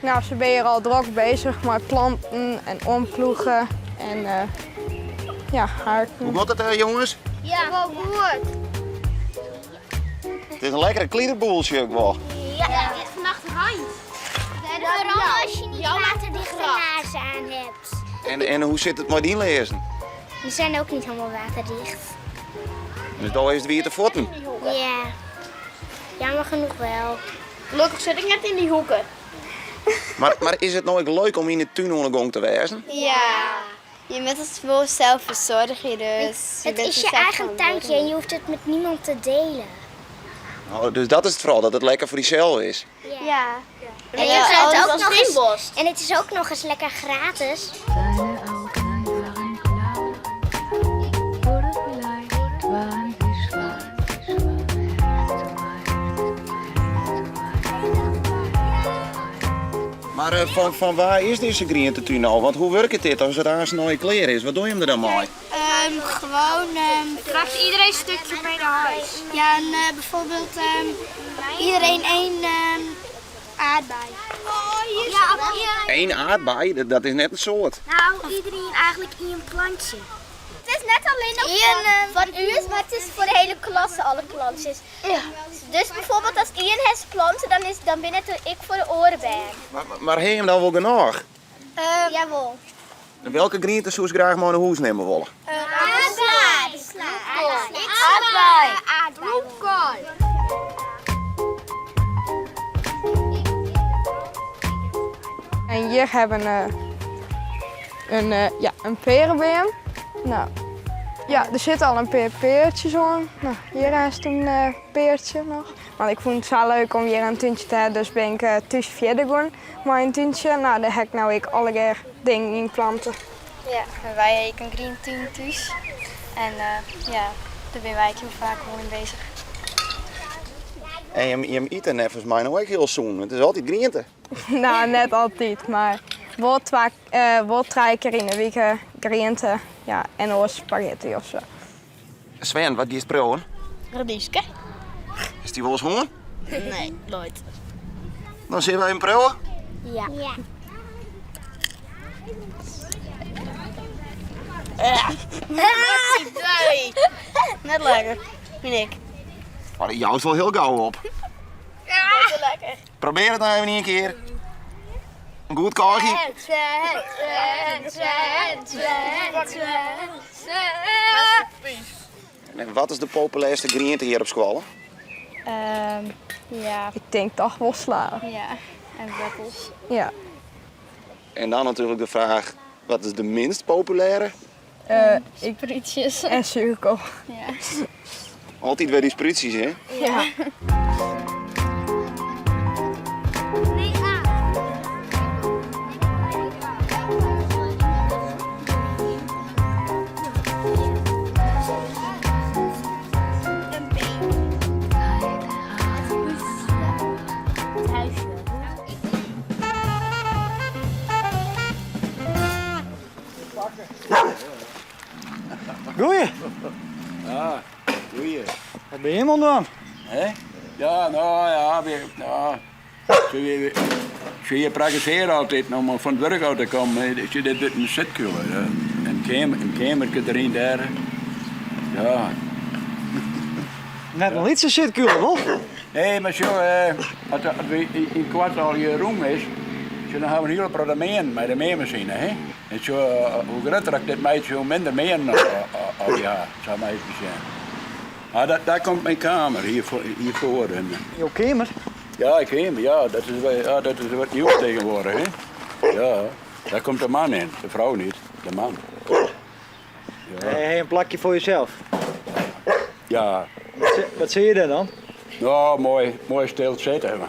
Nou, ze ben hier al druk bezig met planten en omploegen en ja, harken. Hoe gaat het jongens? Ja, wel goed. Het is een lekkere kliederboeltje ook wel. Ja, het is vannacht rein. Vooral als je niet waterdichte laarzen aan hebt. En hoe zit het met die lezen? Die zijn ook niet helemaal waterdicht. Dus daar is het weer te voeten. Ja. Jammer genoeg wel. Gelukkig zit ik net in die hoeken. Maar is het nooit leuk om in de tuin ondergang te wezen? Ja, je bent het wel zelf verzorgen, dus Het is je eigen tuintje en je hoeft het met niemand te delen. Oh, dus dat is het vooral, dat het lekker voor jezelf is. Ja. En, Ja, je anders het ook was nog het eens, bos. en het is ook nog eens lekker gratis. Deine Augen waren blau. Oder vielleicht waren sie schwarz, Maar van waar is deze groentetuin nou? Want hoe werkt dit als er daar een nieuwe kleer is? Wat doe je hem er dan mee? Gewoon, Krijgt iedereen een stukje mee naar huis. ja, en bijvoorbeeld iedereen één aardbei. Eén aardbei, dat is net een soort. Nou, iedereen eigenlijk in een plantje. Het is net alleen nog van u is, maar het is voor de hele klasse alle plantjes. Ja. Dus bijvoorbeeld als Ian heeft planten, dan ben het ik voor de orenberg. Maar heb je hem dan wel genoeg? Jawel. En welke groente zou je graag maar naar huis nemen willen? Aardbei. Bloemkool. En hier hebben we een perenboom. Nou, ja, er zit al een peertjes aan. Nou, hier is een peertje nog. Maar ik vond het zo leuk om hier een tuintje te hebben, dus ben ik thuis verder gaan. Maar een tuintje, nou, daar heb ik nou alle dingen in planten. Ja, en wij hebben een green tuin thuis. En ja, daar ben wij heel vaak gewoon in bezig. En je eet er net volgens mij nog ook heel zoen. Het is altijd groente. Nou, net altijd, maar wel 3 keer in de week groente, ja, en ook spaghetti of zo. Sven, wat die is proeven? Radieske? Is die wel eens honger? Nee, nooit. Dan zien wij hem proeven. Ja. Nee. Net lekker, vind ik. Maar die jouwt wel heel gauw op. Net lekker. Probeer het nou even een keer. Een goed kaartje. En wat is de populairste groente hier op school? Ja, Ik denk toch wel sla. ja. En weppels. Ja. En dan natuurlijk de vraag, wat is de minst populaire? Frietjes. En zuurkool. Ja. Altijd weer die spruitjes, hè? Ja. Goeie, Ja, goeie. wat ben je helemaal dan? Hè? Ja, nou ja, je praktiseert altijd om van het werk uit te komen. Je dit een zitkulen, ja. Een kamertje erin daar. Ja. Net nog niet zo shit cool, hoor. Nee, maar zo, als we in kwartaal je room is, zo, dan gaan we een hele produceren met de meermachine, hè? En zo, hoe groter ik dit meisje, hoe minder meer al jaar, zou mij even zijn. Ah, daar komt mijn kamer, hiervoor. En, Jouw kamer? ja, ik kamer, ja, dat is wat nieuws tegenwoordig, hè? Ja, daar komt de man in, de vrouw niet, de man. Hey, een plakje voor jezelf. Ja, Wat zie je daar dan? nou, mooi stil zitten.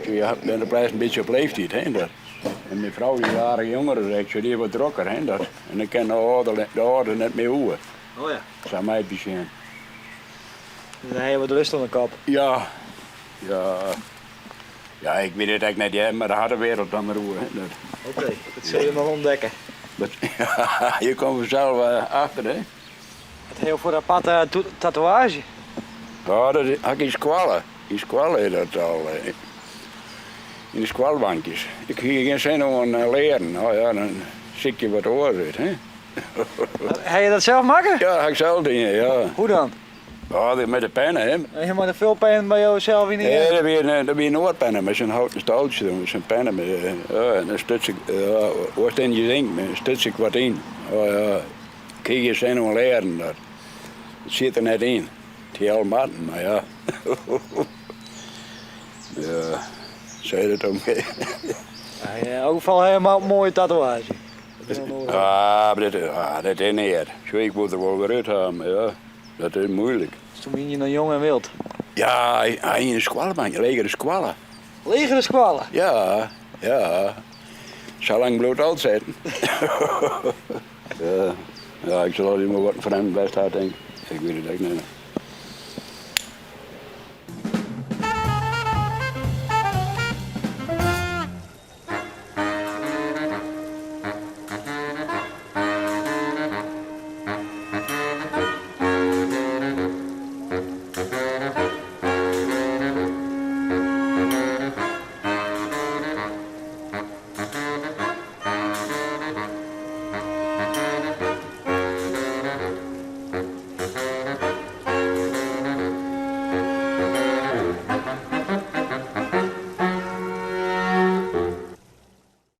Je bent de prijs een beetje op leeftijd, hè? Dat. En mijn vrouw, die jaren jonger, die wordt drokker, hè? Dat. En ik ken de orde net meer hoe. Oh ja. Dat zou mij zijn. Dan heb je wat rust aan de kop. Ja, ik weet het eigenlijk net, ja, maar de harde wereld dan maar hoe. Hè? Dat. Oké, dat zul je nog ontdekken. Dat, ja, je komt er zelf achter, hè? Wat heel voor aparte tatoeage. Ja, dat is hakjes kwallen. in school is dat al. In de schoolbankjes. Ik heb geen zin om te leren. Nou ja, dan zie je wat oor zit, hè. Ga je dat zelf maken? Ja, ga ik zelf doen, ja. Hoe dan? Ja, met de pennen, hè. Je moet een vulpen bij jezelf in de Ja, dat ben je noordpennen met zo'n houten staaltje, met zo'n pennen. Met, ja, en dan stuts ik, wat in je denkt, dan stuts ik wat in. Oh, ja. Kijk je zin om leren, dat zit er net in. Het is heel matten, maar ja. Ja, zei dat ook. Ja, overal helemaal een mooie tatoeage. Ah, maar dat is niet. Zo, ik moet er wel weer uit hebben, ja. Dat is moeilijk. Toen ben je nog jong en wild. Ja, in de squallenbank, leger de squallen. Liggen de squallen? Ja, ja. Zo lang bloed oud zitten. Ja, ik zal alleen maar wat van hem best hard denken. Ik weet het echt niet.